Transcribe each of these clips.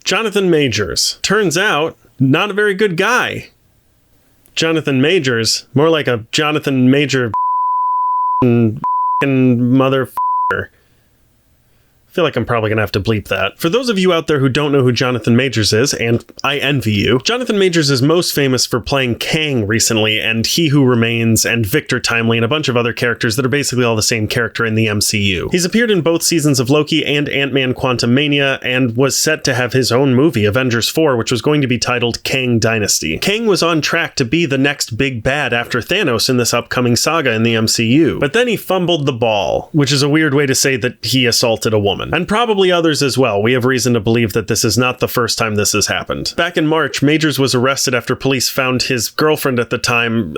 Jonathan Majors. Turns out, not a very good guy. Jonathan Majors, more like a Jonathan Major mother. I feel like I'm probably going to have to bleep that. For those of you out there who don't know who Jonathan Majors is, and I envy you, Jonathan Majors is most famous for playing Kang recently, and He Who Remains, and Victor Timely, and a bunch of other characters that are basically all the same character in the MCU. He's appeared in both seasons of Loki and Ant-Man Quantumania, and was set to have his own movie, Avengers 4, which was going to be titled Kang Dynasty. Kang was on track to be the next big bad after Thanos in this upcoming saga in the MCU. But then he fumbled the ball, which is a weird way to say that he assaulted a woman. And probably others as well. We have reason to believe that this is not the first time this has happened. Back in March, Majors was arrested after police found his girlfriend at the time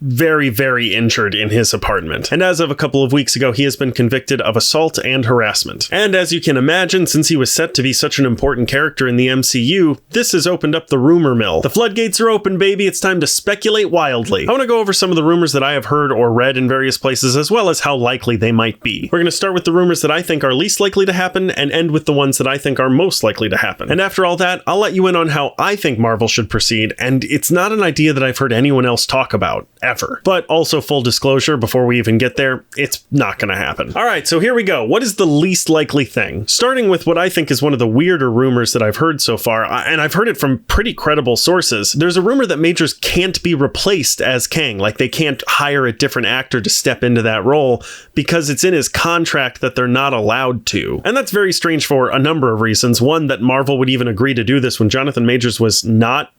very, very injured in his apartment. And as of a couple of weeks ago, he has been convicted of assault and harassment. And as you can imagine, since he was set to be such an important character in the MCU, this has opened up the rumor mill. The floodgates are open, baby. It's time to speculate wildly. I want to go over some of the rumors that I have heard or read in various places, as well as how likely they might be. We're going to start with the rumors that I think are least likely to happen and end with the ones that I think are most likely to happen. And after all that, I'll let you in on how I think Marvel should proceed, and it's not an idea that I've heard anyone else talk about, ever. But also, full disclosure, before we even get there, it's not gonna happen. Alright, so here we go. What is the least likely thing? Starting with what I think is one of the weirder rumors that I've heard so far, and I've heard it from pretty credible sources. There's a rumor that Majors can't be replaced as Kang, like they can't hire a different actor to step into that role, because it's in his contract that they're not allowed to. And that's very strange for a number of reasons. One, that Marvel would even agree to do this when Jonathan Majors was not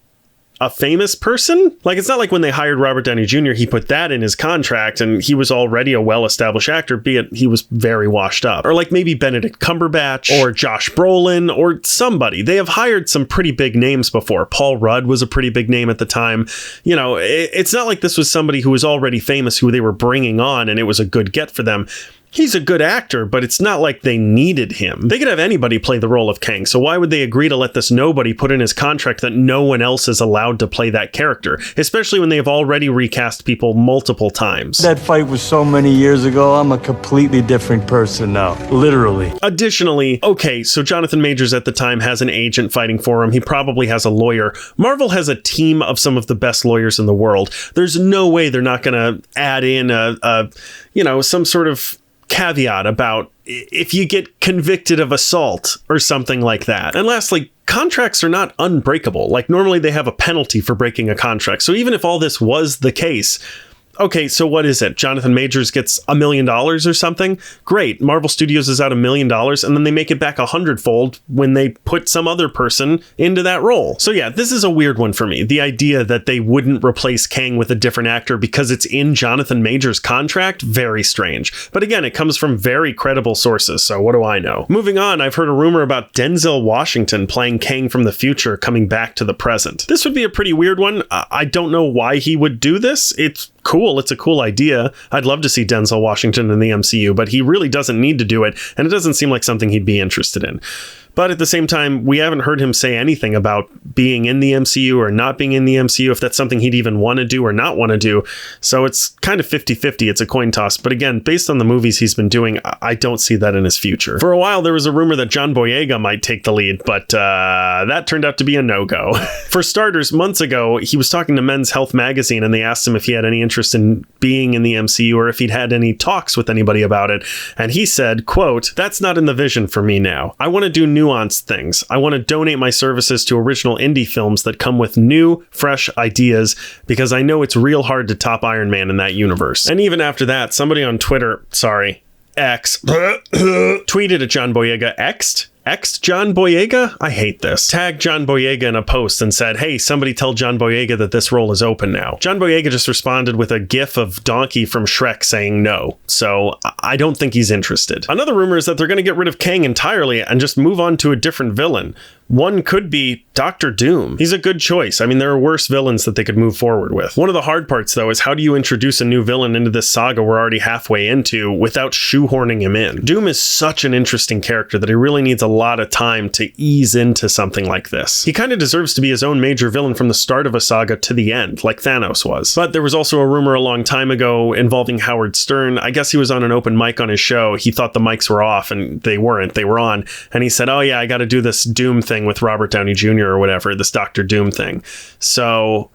a famous person? Like, it's not like when they hired Robert Downey Jr., he put that in his contract and he was already a well-established actor, be it he was very washed up. Or like maybe Benedict Cumberbatch or Josh Brolin or somebody. They have hired some pretty big names before. Paul Rudd was a pretty big name at the time. You know, it's not like this was somebody who was already famous who they were bringing on and it was a good get for them. He's a good actor, but it's not like they needed him. They could have anybody play the role of Kang, so why would they agree to let this nobody put in his contract that no one else is allowed to play that character? Especially when they have already recast people multiple times. That fight was so many years ago, I'm a completely different person now. Literally. Additionally, okay, so Jonathan Majors at the time has an agent fighting for him. He probably has a lawyer. Marvel has a team of some of the best lawyers in the world. There's no way they're not going to add in some sort of caveat about if you get convicted of assault or something like that. And lastly, contracts are not unbreakable. Like, normally they have a penalty for breaking a contract. So even if all this was the case, okay, so what is it? Jonathan Majors gets $1 million or something? Great. Marvel Studios is out $1 million, and then they make it back 100-fold when they put some other person into that role. So yeah, this is a weird one for me. The idea that they wouldn't replace Kang with a different actor because it's in Jonathan Majors' contract, very strange. But again, it comes from very credible sources, so what do I know? Moving on, I've heard a rumor about Denzel Washington playing Kang from the future coming back to the present. This would be a pretty weird one. I don't know why he would do this. It's cool. It's a cool idea. I'd love to see Denzel Washington in the MCU, but he really doesn't need to do it, and it doesn't seem like something he'd be interested in. But at the same time, we haven't heard him say anything about being in the MCU or not being in the MCU, if that's something he'd even want to do or not want to do. So it's kind of 50-50. It's a coin toss. But again, based on the movies he's been doing, I don't see that in his future. For a while, there was a rumor that John Boyega might take the lead, but that turned out to be a no-go. For starters, months ago, he was talking to Men's Health magazine, and they asked him if he had any interest in being in the MCU or if he'd had any talks with anybody about it. And he said, quote, "That's not in the vision for me now. I want to do nuanced things. I want to donate my services to original indie films that come with new, fresh ideas, because I know it's real hard to top Iron Man in that universe." And even after that, somebody on Twitter, X, tweeted at John Boyega. X'd John Boyega? I hate this. Tagged John Boyega in a post and said, "Hey, somebody tell John Boyega that this role is open now." John Boyega just responded with a gif of Donkey from Shrek saying no. So I don't think he's interested. Another rumor is that they're going to get rid of Kang entirely and just move on to a different villain. One could be Doctor Doom. He's a good choice. I mean, there are worse villains that they could move forward with. One of the hard parts, though, is how do you introduce a new villain into this saga we're already halfway into without shoehorning him in? Doom is such an interesting character that he really needs a lot of time to ease into something like this. He kind of deserves to be his own major villain from the start of a saga to the end, like Thanos was. But there was also a rumor a long time ago involving Howard Stern. I guess he was on an open mic on his show. He thought the mics were off, and they weren't. They were on. And he said, "Oh yeah, I got to do this Doom thing thing with Robert Downey Jr. or whatever, this Doctor Doom thing. So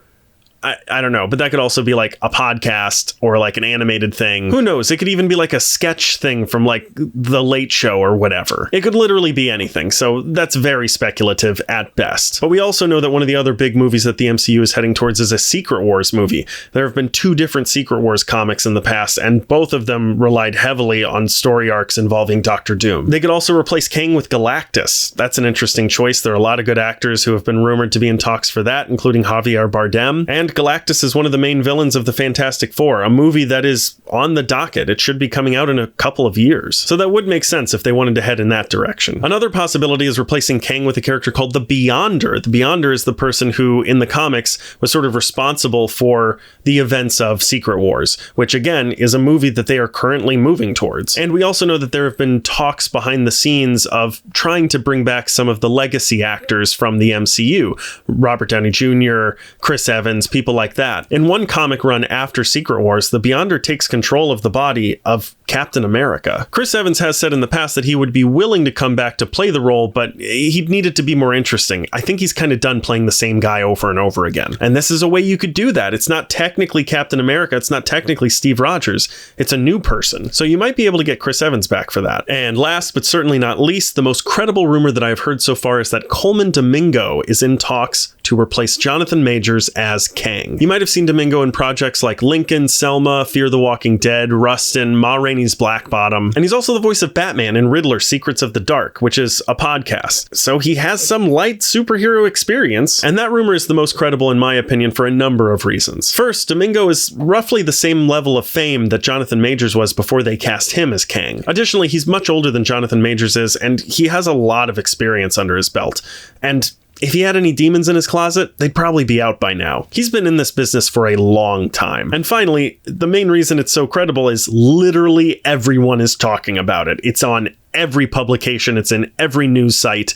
I don't know, but that could also be like a podcast or like an animated thing. Who knows? It could even be like a sketch thing from like The Late Show or whatever. It could literally be anything. So that's very speculative at best. But we also know that one of the other big movies that the MCU is heading towards is a Secret Wars movie. There have been 2 different Secret Wars comics in the past, and both of them relied heavily on story arcs involving Doctor Doom. They could also replace Kang with Galactus. That's an interesting choice. There are a lot of good actors who have been rumored to be in talks for that, including Javier Bardem. And Galactus is one of the main villains of the Fantastic Four, a movie that is on the docket. It should be coming out in a couple of years. So that would make sense if they wanted to head in that direction. Another possibility is replacing Kang with a character called the Beyonder. The Beyonder is the person who, in the comics, was sort of responsible for the events of Secret Wars, which again is a movie that they are currently moving towards. And we also know that there have been talks behind the scenes of trying to bring back some of the legacy actors from the MCU. Robert Downey Jr., Chris Evans, people like that. In one comic run after Secret Wars, the Beyonder takes control of the body of Captain America. Chris Evans has said in the past that he would be willing to come back to play the role, but he'd need it to be more interesting. I think he's kind of done playing the same guy over and over again. And this is a way you could do that. It's not technically Captain America. It's not technically Steve Rogers. It's a new person. So you might be able to get Chris Evans back for that. And last but certainly not least, the most credible rumor that I've heard so far is that Colman Domingo is in talks to replace Jonathan Majors as Kang. You might have seen Domingo in projects like Lincoln, Selma, Fear the Walking Dead, Rustin, Ma Rainey's Black Bottom, and he's also the voice of Batman in Riddler Secrets of the Dark, which is a podcast. So he has some light superhero experience, and that rumor is the most credible in my opinion for a number of reasons. First, Domingo is roughly the same level of fame that Jonathan Majors was before they cast him as Kang. Additionally, he's much older than Jonathan Majors is, and he has a lot of experience under his belt. And if he had any demons in his closet, they'd probably be out by now. He's been in this business for a long time. And finally, the main reason it's so credible is literally everyone is talking about it. It's on every publication. It's in every news site.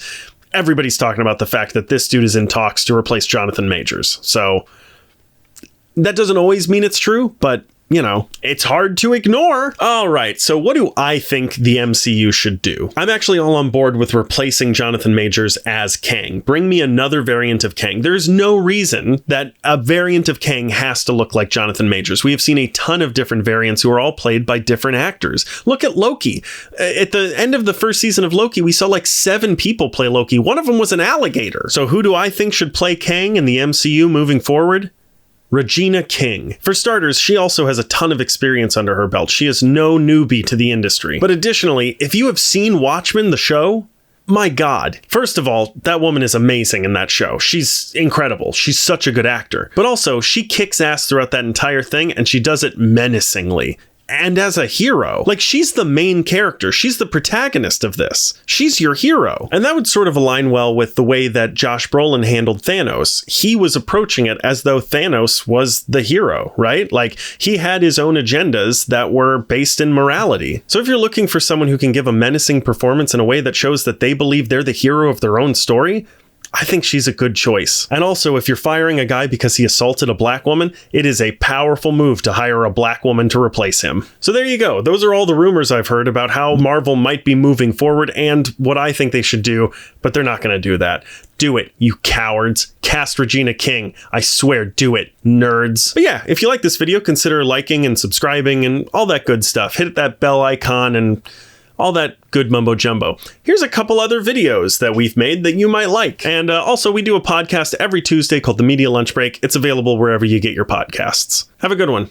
Everybody's talking about the fact that this dude is in talks to replace Jonathan Majors. So that doesn't always mean it's true, but you know, it's hard to ignore. All right, so what do I think the MCU should do? I'm actually all on board with replacing Jonathan Majors as Kang. Bring me another variant of Kang. There's no reason that a variant of Kang has to look like Jonathan Majors. We have seen a ton of different variants who are all played by different actors. Look at Loki. At the end of the first season of Loki, we saw like 7 people play Loki. One of them was an alligator. So who do I think should play Kang in the MCU moving forward? Regina King. For starters, she also has a ton of experience under her belt. She is no newbie to the industry. But additionally, if you have seen Watchmen, the show, my God. First of all, that woman is amazing in that show. She's incredible. She's such a good actor. But also, she kicks ass throughout that entire thing, and she does it menacingly. And as a hero. Like, she's the main character. She's the protagonist of this. She's your hero. And that would sort of align well with the way that Josh Brolin handled Thanos. He was approaching it as though Thanos was the hero, right? Like, he had his own agendas that were based in morality. So if you're looking for someone who can give a menacing performance in a way that shows that they believe they're the hero of their own story, I think she's a good choice. And also, if you're firing a guy because he assaulted a black woman, it is a powerful move to hire a black woman to replace him. So there you go. Those are all the rumors I've heard about how Marvel might be moving forward and what I think they should do, but they're not going to do that. Do it, you cowards. Cast Regina King. I swear, do it, nerds. But yeah, if you like this video, consider liking and subscribing and all that good stuff. Hit that bell icon and all that good mumbo jumbo. Here's a couple other videos that we've made that you might like. And also, we do a podcast every Tuesday called The Media Lunch Break. It's available wherever you get your podcasts. Have a good one.